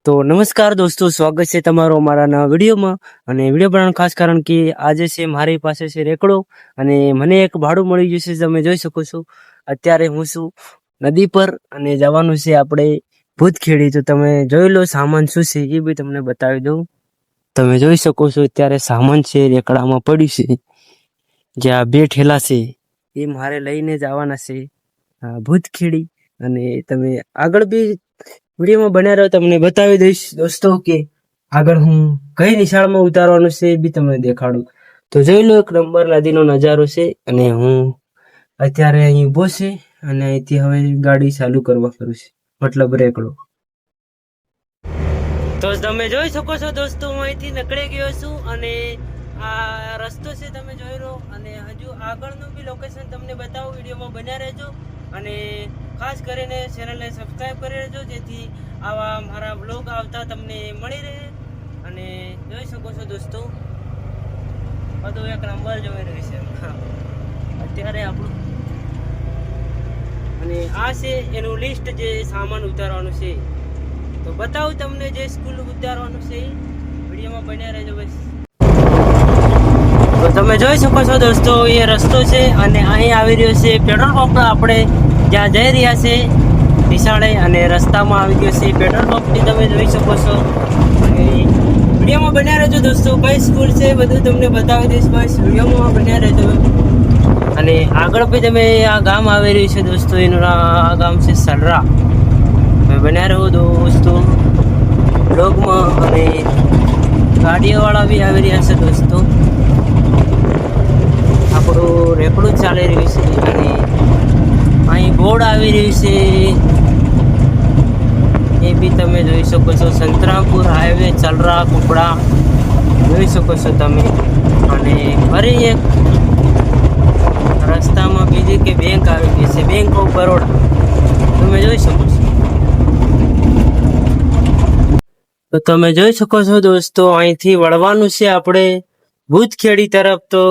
તો નમસ્કાર દોસ્તો, સ્વાગત છે તમારો અમારા નવા વિડીયોમાં. અને વિડીયો બનાવવાનું ખાસ કારણ કે આજે છે મારી પાસે છે રેકડો, અને મને એક ભાડું મળી ગયું છે. તમે જોઈ શકો છો અત્યારે હું છું નદી પર, અને જવાનું છે આપણે ભૂતખેડી. તો તમે જોઈ લો સામાન શું છે એ બી તમને બતાવી દઉં. તમે જોઈ શકો છો અત્યારે સામાન છે રેકડામાં પડ્યું છે. જે આ બે ઠેલા છે એ મારે લઈને જવાના છે ભૂતખેડી. અને તમે આગળ બી વિડીયોમાં બન્યા રહો, તમને બતાવી દઈશ દોસ્તો કે આગળ હું કઈ નિશાળમાં ઉતારવાનું છે એ બી તમને દેખાડું. તો જોઈ લો એક નંબર નદીનો નજારો છે, અને હું અત્યારે અહીં ઉભો છે, અને અહીંથી હવે ગાડી ચાલુ કરવા કરું છે, મતલબ રેકડો. તો તમે જોઈ શકો છો દોસ્તો, હું અહીંથી નીકળી ગયો છું, અને આ રસ્તો છે તમે જોઈ લો. અને હજુ આગળનું બી લોકેશન તમને બતાવું, વિડીયોમાં બન્યા રહેજો. અને ખાસ કરીને ચેનલને સબસ્ક્રાઈબ કરી લેજો, જેથી આવા મારા બ્લોગ આવતા તમને મળી રહે. અને જોઈ શકો છો દોસ્તો, બધું એક નંબર જોઈ રહ્યું છે અત્યારે આપણું. અને આ છે એનું લિસ્ટ, જે સામાન ઉતારવાનું છે. તો બતાવું તમને જે સ્કૂલ ઉતારવાનું છે એ વિડીયોમાં બન્યા રહેજો બસ. તો તમે જોઈ શકો છો દોસ્તો, એ રસ્તો છે, અને અહીં આવી રહ્યો છે પેટ્રોલ પંપ. આપણે જ્યાં જઈ રહ્યા છે નિશાળે, અને રસ્તામાં આવી ગયો છે પેટ્રોલ પંપની તમે જોઈ શકો છો. વિડીયોમાં બન્યા રહેજો દોસ્તો, કઈ સ્કૂલ છે બધું તમને બતાવી દઈશ બસ. વિડીયોમાં બન્યા રહેજો. અને આગળ બી તમે આ ગામ આવી રહ્યું છે દોસ્તો, એનું આ ગામ છે સલરા. બન્યા રહો દોસ્તો બ્લોગમાં. અને ગાડીઓવાળા બી આવી રહ્યા છે દોસ્તો. આપણું રેકડું ચાલી રહ્યું છે, અને અહીં બોર્ડ આવી રહ્યું છે એ બી તમે જોઈ શકો છો. સંતરામપુર હાઈવે ચલરા કુપડા જોઈ શકો છો તમે. અને ફરી એક રસ્તામાં બીજી કે બેંક આવી ગઈ છે, બેંક ઓફ બરોડા તમે જોઈ શકો છો. તો તમે જોઈ શકો છો દોસ્તો, અહીંથી વળવાનું છે આપણે ભૂતખેડી તરફ. તો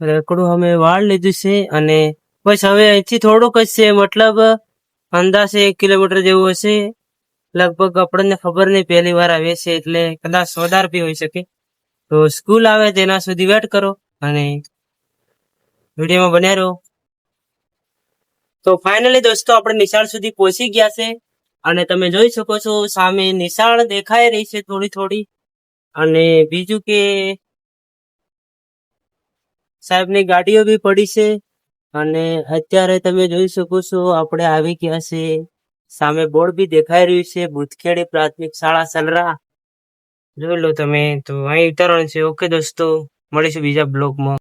રેકડું અમે વાળ લીધું છે, અને બસ હવે અહીંથી થોડુંક જ છે, મતલબ અંદાજે 1 કિલોમીટર જેવું હશે લગભગ. આપણને ખબર નહીં, પહેલી વાર આવીએ છીએ એટલે કદાચ વધારે બી હોઈ શકે. તો સ્કૂલ આવે તેના સુધી વેટ કરો, અને વિડીયોમાં બન્યા રહો. તો ફાઇનલી દોસ્તો આપણે નિશાળ સુધી પહોંચી ગયા છે, અને તમે જોઈ શકો છો સામે નિશાળ દેખાઈ રહી છે થોડી થોડી. અને બીજું કે સાહેબની ગાડીઓ બી પડી છે. અને અત્યારે તમે જોઈ શકો છો આપણે આવી ગયા છે, સામે બોર્ડ બી દેખાઈ રહ્યું છે ભૂતખેડી પ્રાથમિક શાળા સલરા. જોઈ લો તમે. તો અહીં ઉતારવાનું છે. ઓકે દોસ્તો, મળીશું બીજા બ્લોગમાં.